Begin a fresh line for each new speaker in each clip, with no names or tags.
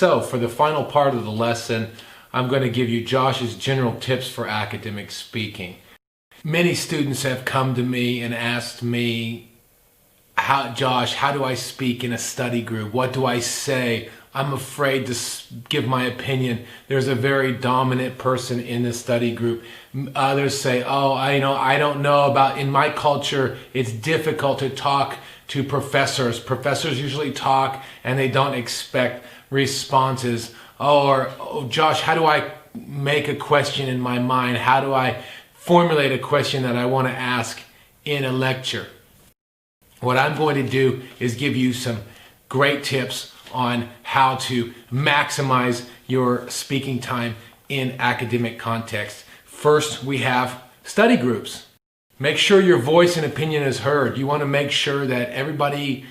So for the final part of the lesson, I'm going to give you Josh's general tips for academic speaking. Many students have come to me and asked me, Josh, how do I speak in a study group? What do I say? I'm afraid to give my opinion. There's a very dominant person in the study group. Others say, I don't know about, in my culture, it's difficult to talk to professors. Professors usually talk and they don't expect responses. Josh, how do I make a question in my mind? How do I formulate a question that I want to ask in a lecture? What I'm going to do is give you some great tips on how to maximize your speaking time in academic context. First, we have study groups. Make sure your voice and opinion is heard. You want to make sure that everybody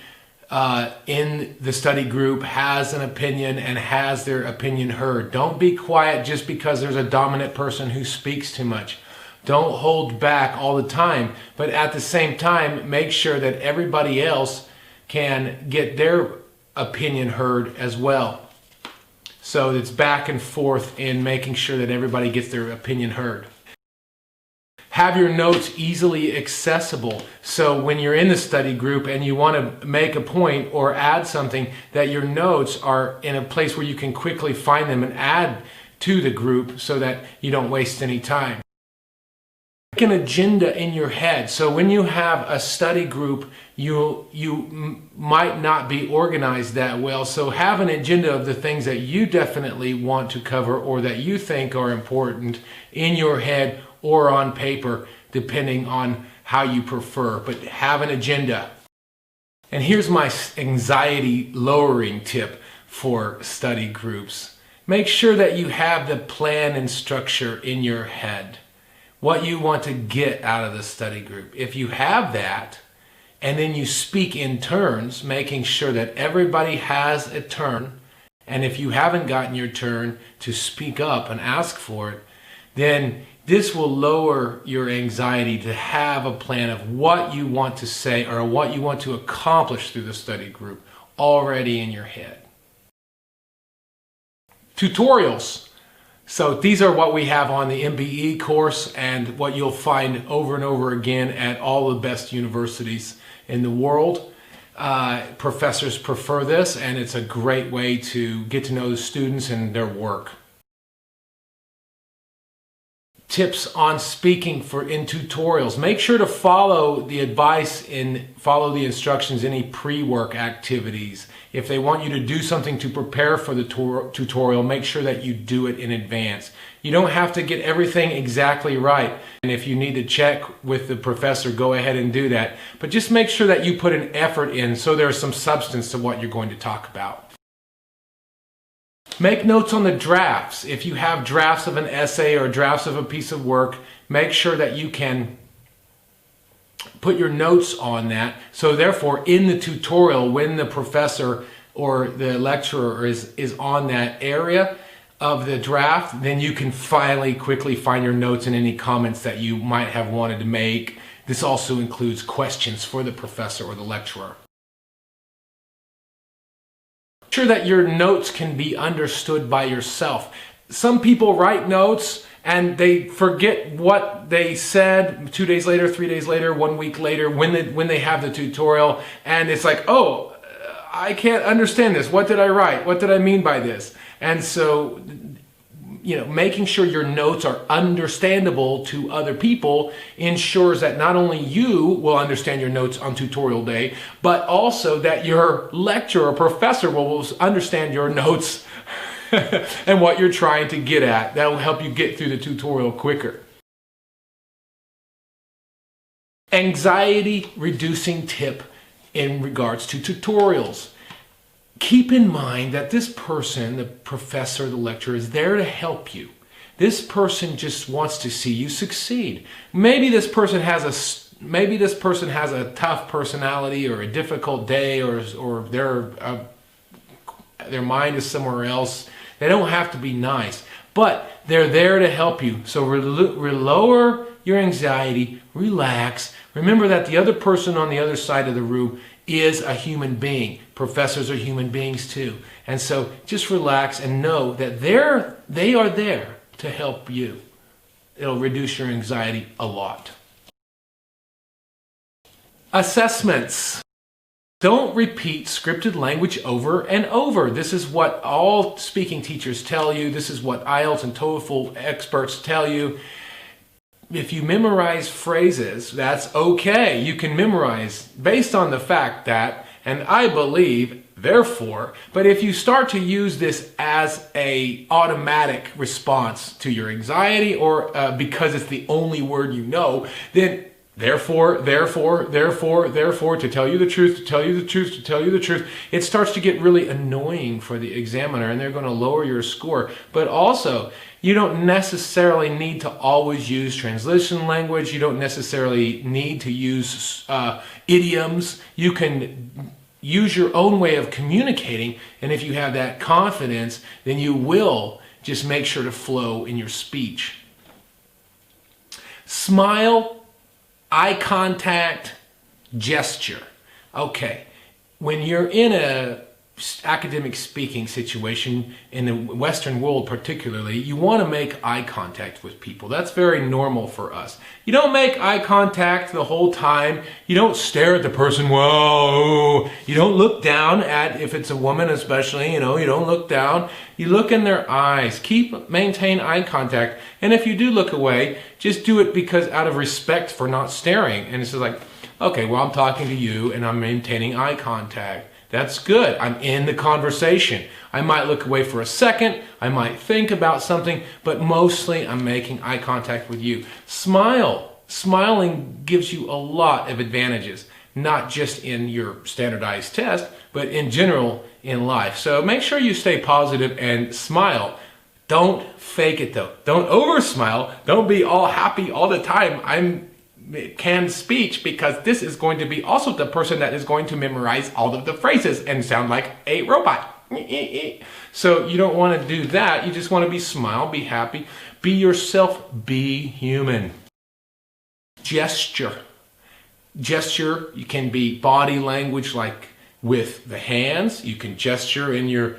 in the study group has an opinion and has their opinion heard. Don't be quiet just because there's a dominant person who speaks too much. Don't hold back all the time, but at the same time, make sure that everybody else can get their opinion heard as well. So it's back and forth in making sure that everybody gets their opinion heard. Have your notes easily accessible. So when you're in the study group and you want to make a point or add something, that your notes are in a place where you can quickly find them and add to the group so that you don't waste any time. Make an agenda in your head. So when you have a study group, you might not be organized that well. So have an agenda of the things that you definitely want to cover or that you think are important in your head or on paper, depending on how you prefer. But have an agenda. And here's my anxiety lowering tip for study groups. Make sure that you have the plan and structure in your head. What you want to get out of the study group. If you have that, and then you speak in turns, making sure that everybody has a turn, and if you haven't gotten your turn to speak up and ask for it, then this will lower your anxiety to have a plan of what you want to say or what you want to accomplish through the study group already in your head. Tutorials. So these are what we have on the MBE course and what you'll find over and over again at all the best universities in the world. Professors prefer this, and it's a great way to get to know the students and their work. Tips on speaking in tutorials. Make sure to follow the advice and follow the instructions in any pre-work activities. If they want you to do something to prepare for the tutorial, make sure that you do it in advance. You don't have to get everything exactly right. And if you need to check with the professor, go ahead and do that. But just make sure that you put an effort in so there's some substance to what you're going to talk about. Make notes on the drafts. If you have drafts of an essay or drafts of a piece of work, make sure that you can put your notes on that. So therefore, in the tutorial, when the professor or the lecturer is on that area of the draft, then you can finally quickly find your notes and any comments that you might have wanted to make. This also includes questions for the professor or the lecturer. Sure that your notes can be understood by yourself. Some people write notes and they forget what they said 2 days later, 3 days later, 1 week later when they have the tutorial, and it's like, oh, I can't understand this. What did I write? What did I mean by this? And so, making sure your notes are understandable to other people ensures that not only you will understand your notes on tutorial day, but also that your lecturer or professor will understand your notes and what you're trying to get at. That will help you get through the tutorial quicker. Anxiety reducing tip in regards to tutorials. Keep in mind that this person, the professor, the lecturer, is there to help you. This person just wants to see you succeed. Maybe this person has a tough personality or a difficult day, or their mind is somewhere else. They don't have to be nice, but they're there to help you. So lower your anxiety, relax. Remember that the other person on the other side of the room is a human being. Professors are human beings too. And so just relax and know that they are there to help you. It'll reduce your anxiety a lot. Assessments. Don't repeat scripted language over and over. This is what all speaking teachers tell you. This is what IELTS and TOEFL experts tell you. If you memorize phrases, that's okay. You can memorize based on the fact that, and I believe, therefore, but if you start to use this as an automatic response to your anxiety or because it's the only word you know, then therefore, to tell you the truth, to tell you the truth, to tell you the truth, it starts to get really annoying for the examiner and they're going to lower your score. But also, you don't necessarily need to always use translation language. You don't necessarily need to use idioms. You can use your own way of communicating, and if you have that confidence, then you will just make sure to flow in your speech. Smile, eye contact, gesture. Okay, when you're in a academic speaking situation, in the Western world particularly, you want to make eye contact with people. That's very normal for us. You don't make eye contact the whole time. You don't stare at the person, whoa. You don't look down at, if it's a woman especially, you don't look down. You look in their eyes. Maintain eye contact. And if you do look away, just do it because out of respect for not staring. And it's just like, okay, well, I'm talking to you and I'm maintaining eye contact. That's good. I'm in the conversation. I might look away for a second. I might think about something, but mostly I'm making eye contact with you. Smile. Smiling gives you a lot of advantages, not just in your standardized test, but in general in life. So make sure you stay positive and smile. Don't fake it though. Don't over smile. Don't be all happy all the time. I'm canned speech, because this is going to be also the person that is going to memorize all of the phrases and sound like a robot. So you don't want to do that. You just want to smile, be happy, be yourself, be human. Gesture. Gesture, you can be body language like with the hands. You can gesture in your,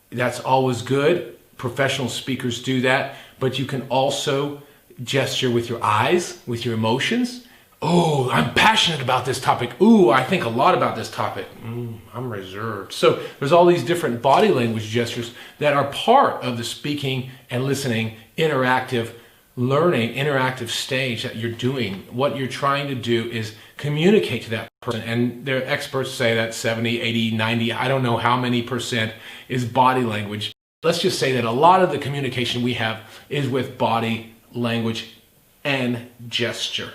that's always good. Professional speakers do that, but you can also gesture with your eyes, with your emotions. Oh, I'm passionate about this topic. Ooh, I think a lot about this topic. I'm reserved. So there's all these different body language gestures that are part of the speaking and listening interactive learning, interactive stage that you're doing. What you're trying to do is communicate to that person. And their experts say that 70, 80, 90, I don't know how many percent is body language. Let's just say that a lot of the communication we have is with body language and gesture.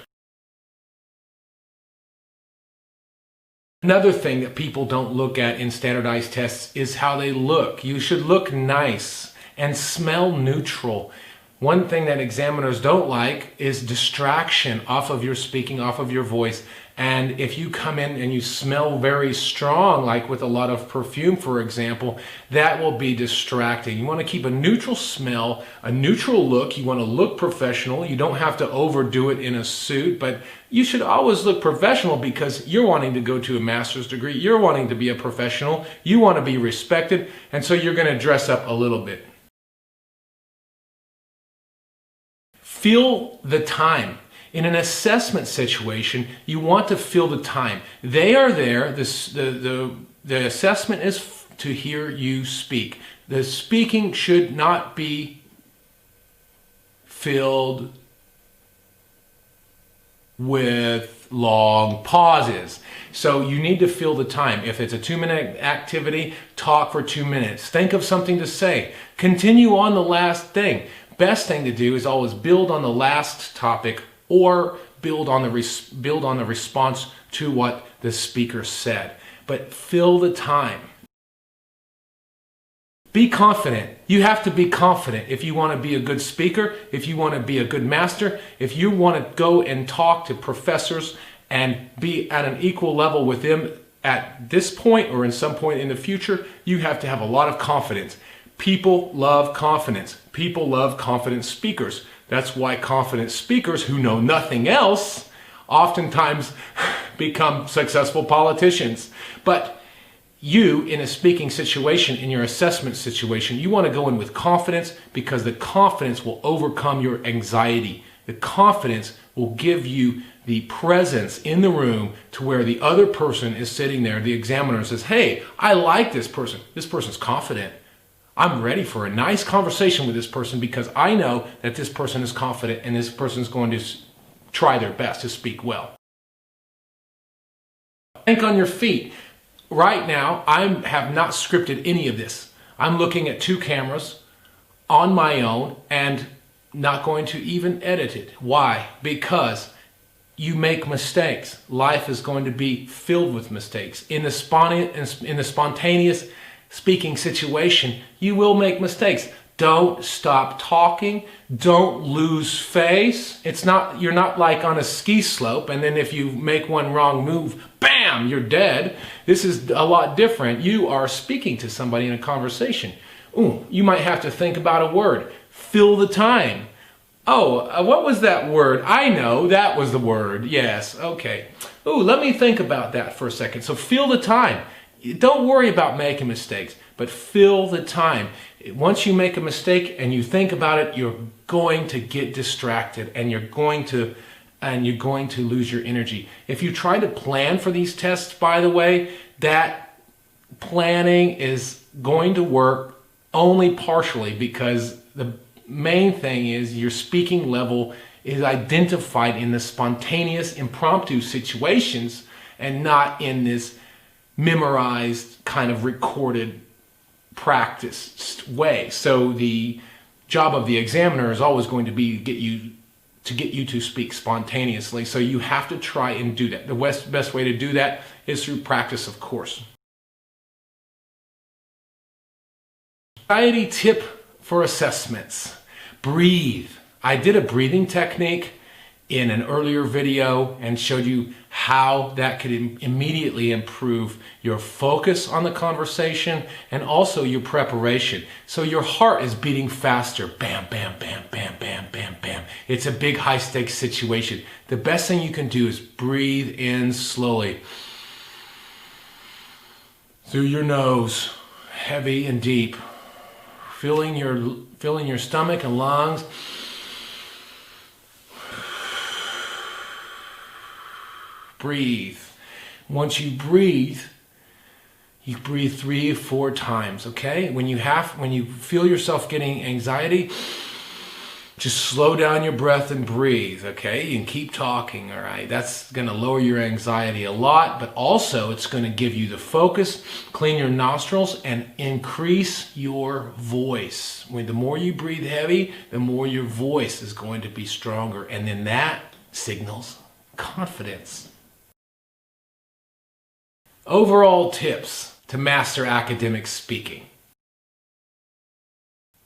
Another thing that people don't look at in standardized tests is how they look. You should look nice and smell neutral. One thing that examiners don't like is distraction off of your speaking, off of your voice. And if you come in and you smell very strong, like with a lot of perfume, for example, that will be distracting. You want to keep a neutral smell, a neutral look. You want to look professional. You don't have to overdo it in a suit, but you should always look professional because you're wanting to go to a master's degree. You're wanting to be a professional. You want to be respected. And so you're going to dress up a little bit. Feel the time. In an assessment situation, you want to fill the time. They are there. The assessment is to hear you speak. The speaking should not be filled with long pauses. So you need to fill the time. If it's a 2-minute activity, talk for 2 minutes. Think of something to say. Continue on the last thing. Best thing to do is always build on the last topic or build on the response to what the speaker said. But fill the time. Be confident. You have to be confident if you want to be a good speaker, if you want to be a good master, if you want to go and talk to professors and be at an equal level with them at this point or in some point in the future, you have to have a lot of confidence. People love confidence. People love confident speakers. That's why confident speakers who know nothing else oftentimes become successful politicians. But you, in a speaking situation, in your assessment situation, you want to go in with confidence, because the confidence will overcome your anxiety. The confidence will give you the presence in the room to where the other person is sitting there. The examiner says, hey, I like this person. This person's confident. I'm ready for a nice conversation with this person because I know that this person is confident and this person is going to try their best to speak well. Think on your feet. Right now, I have not scripted any of this. I'm looking at 2 cameras on my own and not going to even edit it. Why? Because you make mistakes. Life is going to be filled with mistakes. In the spontaneous speaking situation, you will make mistakes. Don't stop talking. Don't lose face. You're not like on a ski slope, and then if you make one wrong move, bam, you're dead. This is a lot different. You are speaking to somebody in a conversation. Ooh, you might have to think about a word. Fill the time. Oh, what was that word? I know, that was the word. Yes, okay. Ooh, let me think about that for a second. So fill the time. Don't worry about making mistakes, but fill the time. Once you make a mistake and you think about it, you're going to get distracted and you're going to lose your energy. If you try to plan for these tests, by the way, that planning is going to work only partially, because the main thing is your speaking level is identified in the spontaneous, impromptu situations and not in this memorized kind of recorded practiced way. So the job of the examiner is always going to be get you to speak spontaneously. So you have to try and do that. The best way to do that is through practice, of course. Anxiety tip for assessments. Breathe. I did a breathing technique in an earlier video and showed you how that could immediately improve your focus on the conversation and also your preparation. So your heart is beating faster. Bam, bam, bam, bam, bam, bam, bam. It's a big high stakes situation. The best thing you can do is breathe in slowly through your nose, heavy and deep. Filling your stomach and lungs. Breathe. Once you breathe 3 or 4 times, okay? When you feel yourself getting anxiety, just slow down your breath and breathe, okay? And keep talking, all right? That's going to lower your anxiety a lot, but also it's going to give you the focus, clean your nostrils, and increase your voice. The more you breathe heavy, the more your voice is going to be stronger, and then that signals confidence. Overall tips to master academic speaking.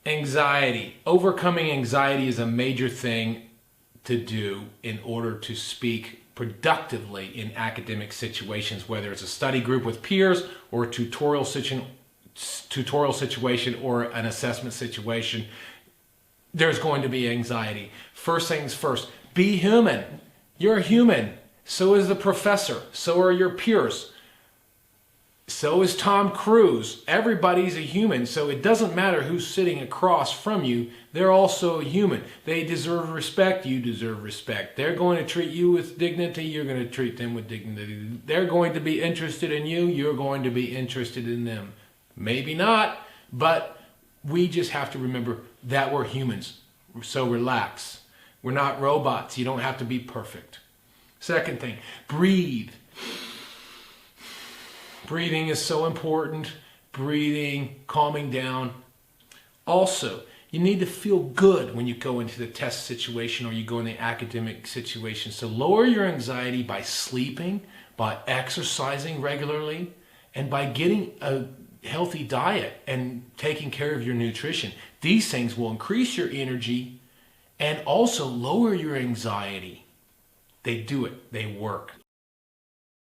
Anxiety. Overcoming anxiety is a major thing to do in order to speak productively in academic situations, whether it's a study group with peers or a tutorial situation or an assessment situation. There's going to be anxiety. First things first, be human. You're human. So is the professor. So are your peers. So is Tom Cruise. Everybody's a human, so it doesn't matter who's sitting across from you. They're also a human. They deserve respect. You deserve respect. They're going to treat you with dignity. You're going to treat them with dignity. They're going to be interested in you. You're going to be interested in them. Maybe not, but we just have to remember that we're humans. So relax. We're not robots. You don't have to be perfect. Second thing, breathe. Breathing is so important. Breathing, calming down. Also, you need to feel good when you go into the test situation or you go in the academic situation. So lower your anxiety by sleeping, by exercising regularly, and by getting a healthy diet and taking care of your nutrition. These things will increase your energy and also lower your anxiety. They do it. They work.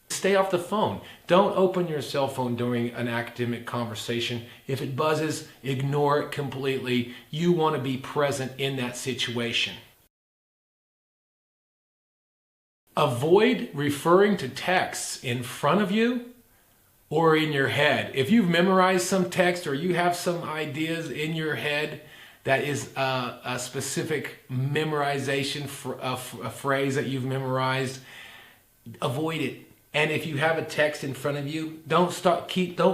Stay off the phone. Don't open your cell phone during an academic conversation. If it buzzes, ignore it completely. You want to be present in that situation. Avoid referring to texts in front of you or in your head. If you've memorized some text or you have some ideas in your head that is a specific memorization, a phrase that you've memorized, avoid it. And if you have a text in front of you, don't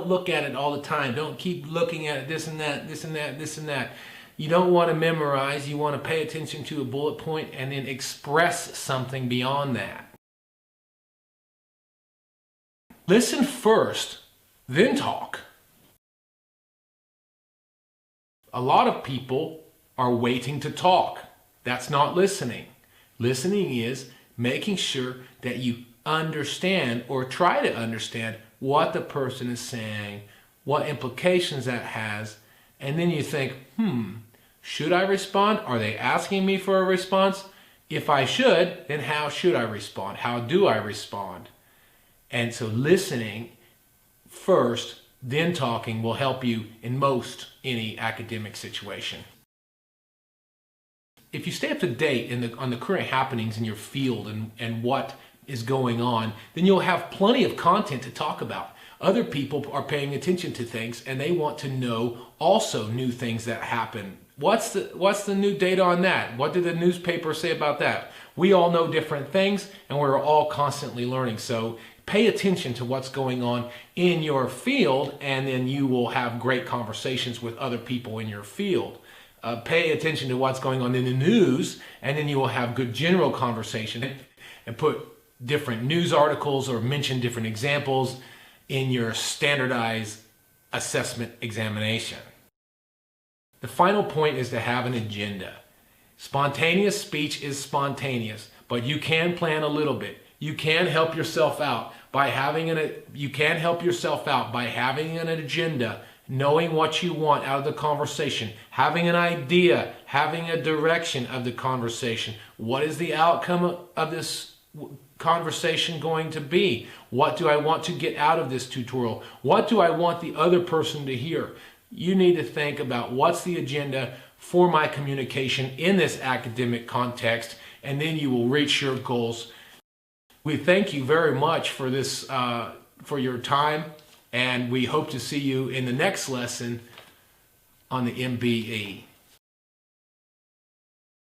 look at it all the time. Don't keep looking at it, this and that, this and that, this and that. You don't want to memorize. You want to pay attention to a bullet point and then express something beyond that. Listen first, then talk. A lot of people are waiting to talk. That's not listening. Listening is making sure that you understand or try to understand what the person is saying, what implications that has, and then you think, should I respond? Are they asking me for a response? If I should, then how should I respond? How do I respond? And so listening first, then talking will help you in most any academic situation. If you stay up to date on the current happenings in your field and what is going on, then you'll have plenty of content to talk about. Other people are paying attention to things and they want to know also new things that happen. What's the new data on that? What did the newspaper say about that? We all know different things and we're all constantly learning. So pay attention to what's going on in your field, and then you will have great conversations with other people in your field. Pay attention to what's going on in the news, and then you will have good general conversation, and put different news articles or mention different examples in your standardized assessment examination. The final point is to have an agenda. Spontaneous speech is spontaneous, but you can plan a little bit. You can help yourself out by having an agenda, knowing what you want out of the conversation, having an idea, having a direction of the conversation. What is the outcome of this conversation going to be? What do I want to get out of this tutorial? What do I want the other person to hear? You need to think about what's the agenda for my communication in this academic context, and then you will reach your goals. We thank you very much for this, for your time, and we hope to see you in the next lesson on the MBE.